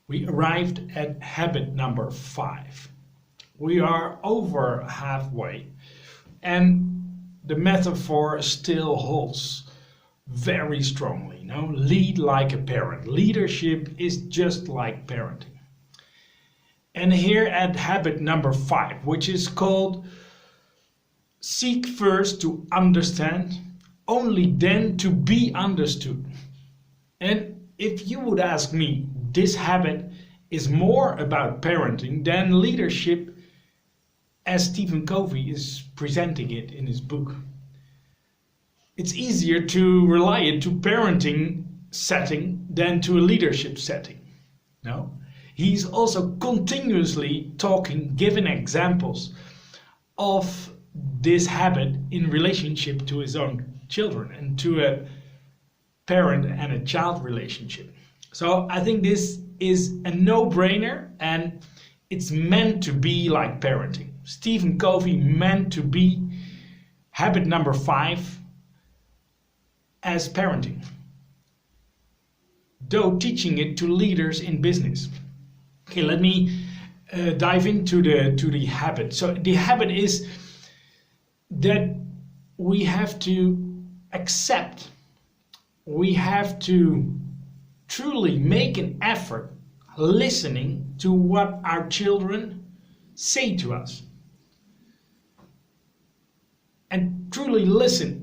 We arrived at habit number 5. We are over halfway, and the metaphor still holds very strongly. No, lead like a parent. Leadership is just like parenting. And here at habit number 5, which is called seek first to understand, only then to be understood. And if you would ask me, this habit is more about parenting than leadership, as Stephen Covey is presenting it in his book. It's easier to rely it to parenting setting than to a leadership setting. No? He's also continuously giving examples of this habit in relationship to his own children and to a parent and a child relationship. So I think this is a no-brainer, and it's meant to be like parenting. Stephen Covey meant to be habit number 5 as parenting, though teaching it to leaders in business. Okay, let me dive into the habit. So the habit is that we have to accept, we have to truly make an effort listening to what our children say to us. And truly listen,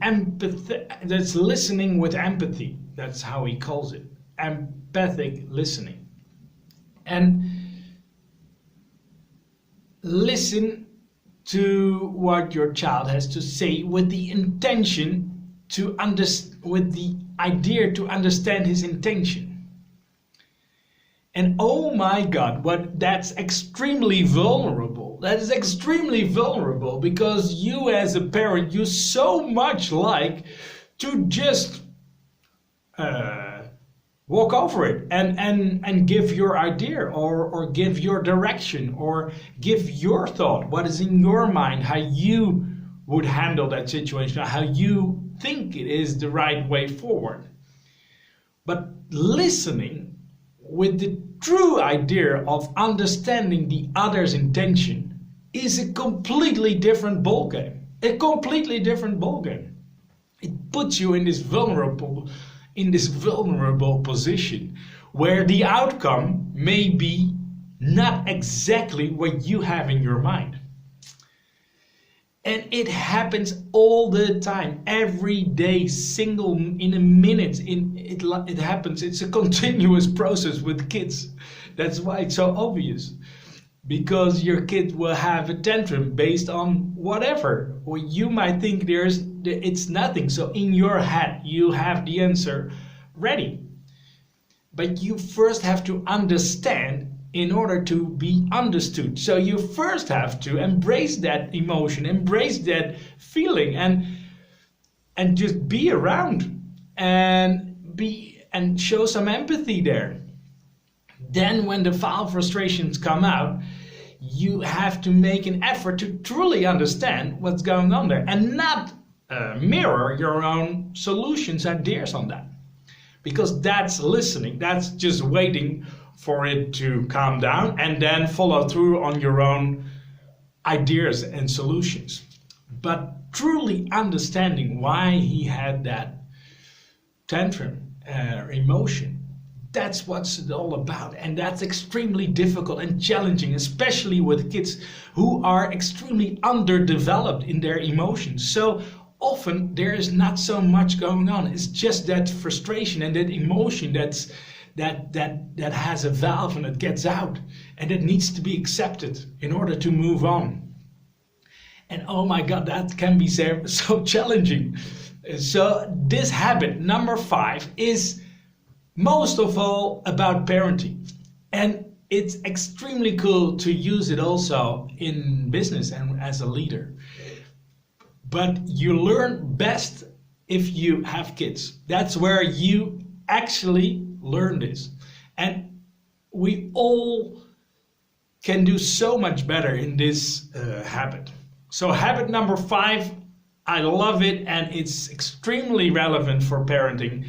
that's listening with empathy. That's how he calls it, empathic listening. And listen to what your child has to say with the intention with the idea to understand his intention. And oh my God, that's extremely vulnerable. That is extremely vulnerable, because you as a parent, you so much like to just walk over it and give your idea or give your direction or give your thought, what is in your mind, how you would handle that situation, how you think it is the right way forward. But listening with the true idea of understanding the other's intention is a completely different ballgame. A completely different ballgame. It puts you in this vulnerable position where the outcome may be not exactly what you have in your mind. And it happens all the time, every day, in a minute. It happens. It's a continuous process with kids. That's why it's so obvious. Because your kid will have a tantrum based on whatever. Or you might think it's nothing. So in your head, you have the answer ready. But you first have to understand in order to be understood. So you first have to embrace that emotion, embrace that feeling, and just be around and show some empathy there. Then when the foul frustrations come out, you have to make an effort to truly understand what's going on there and not mirror your own solutions and ideas on that. Because that's listening, that's just waiting for it to calm down and then follow through on your own ideas and solutions. But truly understanding why he had that tantrum, emotion, that's what's it all about. And that's extremely difficult and challenging, especially with kids who are extremely underdeveloped in their emotions. So often there is not so much going on. It's just that frustration and that emotion that has a valve and it gets out, and it needs to be accepted in order to move on. And oh my God, that can be so challenging. So this habit number 5 is most of all about parenting, and it's extremely cool to use it also in business and as a leader. But you learn best if you have kids. That's where you actually learn this. And we all can do so much better in this habit. So habit number 5, I love it, and it's extremely relevant for parenting.